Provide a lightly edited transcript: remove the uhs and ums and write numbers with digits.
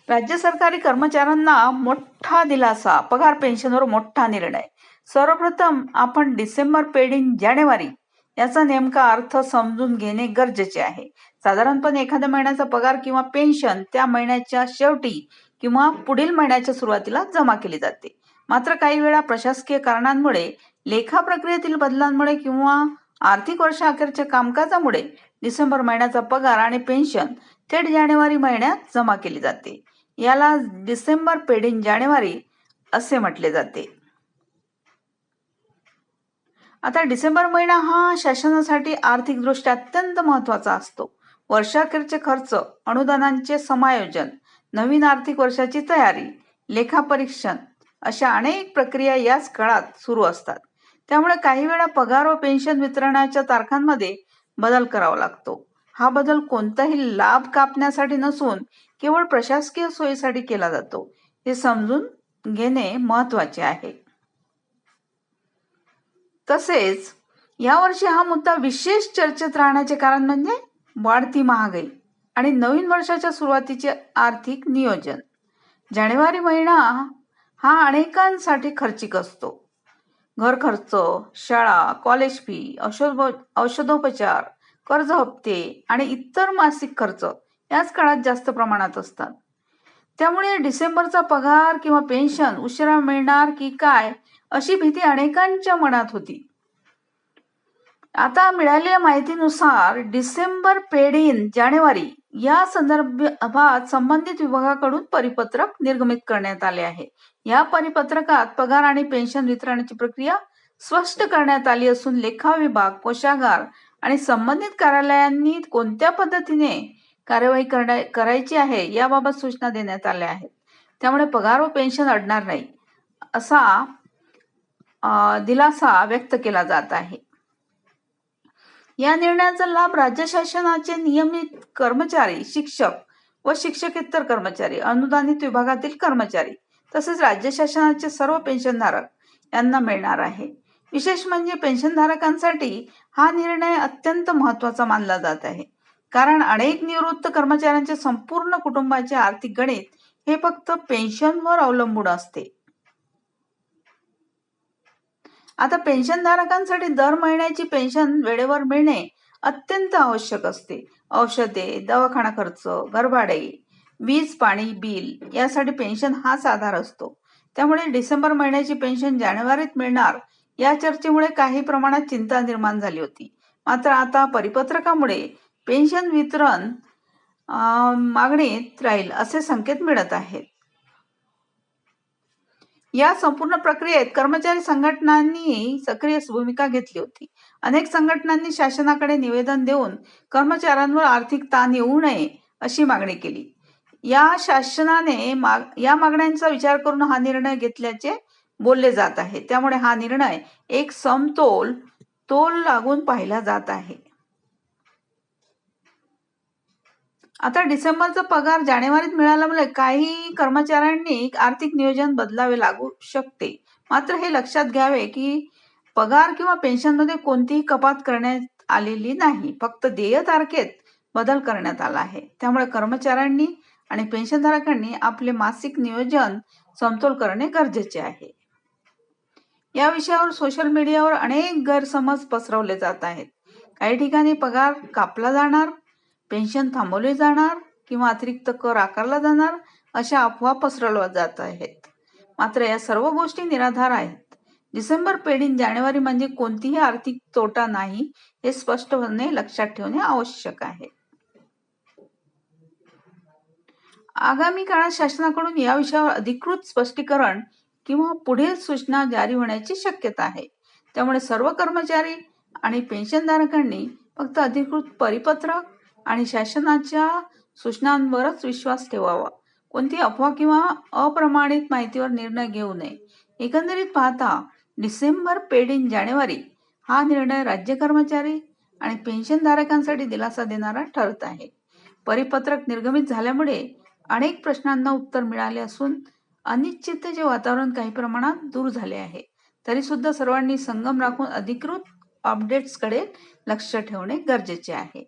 राज्य सरकारी कर्मचाऱ्यांना मोठा दिलासा, पगार पेन्शनवर मोठा निर्णय. सर्वप्रथम आपण डिसेंबर पेड इन जानेवारी याचा नेमका अर्थ समजून घेणे गरजेचे आहे. साधारणपणे एखाद्या महिन्याचा पगार किंवा पेन्शन त्या महिन्याच्या शेवटी किंवा पुढील महिन्याच्या सुरुवातीला जमा केली जाते. मात्र काही वेळा प्रशासकीय कारणांमुळे, लेखा प्रक्रियेतील बदलांमुळे किंवा आर्थिक वर्षाअखेरच्या कामकाजामुळे डिसेंबर महिन्याचा पगार आणि पेन्शन थेट जानेवारी महिन्यात जमा केली जाते. याला डिसेंबर पेड इन जानेवारी असे म्हटले जाते. आता डिसेंबर महिना हा शासनासाठी आर्थिकदृष्ट्या अत्यंत महत्त्वाचा असतो. वर्षाअखेरचे खर्च, अनुदानांचे समायोजन, नवीन आर्थिक वर्षाची तयारी, लेखापरीक्षण अशा अनेक प्रक्रिया याच काळात सुरू असतात. त्यामुळे काही वेळा पगार व पेन्शन वितरणाच्या तारखांमध्ये बदल करावा लागतो. हा बदल कोणताही लाभ कापण्यासाठी नसून केवळ प्रशासकीय सोयीसाठी केला जातो, हे समजून घेणे महत्त्वाचे आहे. तसेच यावर्षी हा मुद्दा विशेष चर्चेत राहण्याचे कारण म्हणजे वाढती महागाई आणि नवीन वर्षाच्या सुरुवातीचे आर्थिक नियोजन. जानेवारी महिना हा अनेकांसाठी खर्चिक असतो. घर खर्च, शाळा, कॉलेज फी, औषधोपचार, कर्ज हप्ते आणि इतर मासिक खर्च याच काळात जास्त प्रमाणात असतात. त्यामुळे डिसेंबरचा पगार किंवा पेन्शन उशिरा मिळणार की काय अशी भीती अनेकांच्या मनात होती. आता मिळालेल्या माहितीनुसार डिसेंबर पेड इन जानेवारी या संदर्भात संबंधित विभागाकडून परिपत्रक निर्गमित करण्यात आले आहे. या परिपत्रकात पगार आणि पेन्शन वितरणाची प्रक्रिया स्पष्ट करण्यात आली असून लेखा विभाग, कोषागार आणि संबंधित कार्यालयांनी कोणत्या पद्धतीने कार्यवाही करायची आहे याबाबत सूचना देण्यात आल्या आहेत. त्यामुळे पगार व पेन्शन अडणार नाही असा दिलासा व्यक्त केला जात आहे. या निर्णयाचा लाभ राज्य शासनाचे नियमित कर्मचारी, शिक्षक व शिक्षकेतर कर्मचारी, अनुदानित विभागातील कर्मचारी तसेच राज्य शासनाचे सर्व पेन्शनधारक यांना मिळणार आहे. विशेष म्हणजे पेन्शनधारकांसाठी हा निर्णय अत्यंत महत्त्वाचा मानला जात आहे, कारण अनेक निवृत्त कर्मचाऱ्यांचे संपूर्ण कुटुंबाचे आर्थिक गणित हे फक्त पेन्शनवर अवलंबून असते. आता पेन्शनधारकांसाठी दर महिन्याची पेन्शन वेळेवर मिळणे अत्यंत आवश्यक असते. औषधे, दवाखाना खर्च, घरभाडे, वीज पाणी बिल यासाठी पेन्शन हाच आधार असतो. त्यामुळे डिसेंबर महिन्याची पेन्शन जानेवारीत मिळणार या चर्चेमुळे काही प्रमाणात चिंता निर्माण झाली होती. मात्र आता परिपत्रकामुळे पेन्शन वितरण मागणीत राहील असे संकेत मिळत आहेत. या संपूर्ण प्रक्रियेत कर्मचारी संघटनांनी सक्रिय भूमिका घेतली होती. अनेक संघटनांनी शासनाकडे निवेदन देऊन कर्मचाऱ्यांवर आर्थिक ताण येऊ नये अशी मागणी केली. शासनाने या मागण्यांचा विचार करून हा निर्णय घेतल्याचे बोलले जात आहे. त्यामुळे हा निर्णय एक तोल लागून पाहिला जात आहे. आता डिसेंबरचा पगार जानेवारीत मिळाल्यामुळे काही कर्मचाऱ्यांनी आर्थिक नियोजन बदलावे लागू शकते. मात्र हे लक्षात घ्यावे की पगार किंवा पेन्शनमध्ये कोणतीही कपात करण्यात आलेली नाही, फक्त देय तारखेत बदल करण्यात आला आहे. त्यामुळे कर्मचाऱ्यांनी आणि पेन्शनधारकांनी आपले मासिक नियोजन समतोल करणे गरजेचे आहे. या विषयावर सोशल मीडियावर अनेक गैरसमज पसरवले जात आहेत. काही ठिकाणी पगार कापला जाणार, पेन्शन थांबवली जाणार किंवा अतिरिक्त कर आकारला जाणार अशा अफवा पसरवल्या जात आहेत. मात्र या सर्व गोष्टी निराधार आहेत. डिसेंबर पेड इन जानेवारी म्हणजे कोणतीही आर्थिक तोटा नाही हे स्पष्टपणे लक्षात ठेवणे आवश्यक आहे. आगामी काळात शासनाकडून या विषयावर अधिकृत स्पष्टीकरण किंवा पुढील सूचना जारी होण्याची शक्यता आहे. त्यामुळे सर्व कर्मचारी आणि पेन्शनधारकांनी फक्त अधिकृत परिपत्रक आणि शासनाच्या सूचनांवरच विश्वास ठेवावा. कोणती अफवा किंवा अप्रमाणित माहितीवर निर्णय घेऊ नये. एकंदरीत पाहता डिसेंबर पेड इन जानेवारी हा निर्णय राज्य कर्मचारी आणि पेन्शनधारकांसाठी दिलासा देणारा ठरत आहे. परिपत्रक निर्गमित झाल्यामुळे अनेक प्रश्नांना उत्तर मिळाले असून अनिश्चिततेचे वातावरण काही प्रमाणात दूर झाले आहे. तरी सुद्धा सर्वांनी संयम राखून अधिकृत अपडेट्सकडे लक्ष ठेवणे गरजेचे आहे.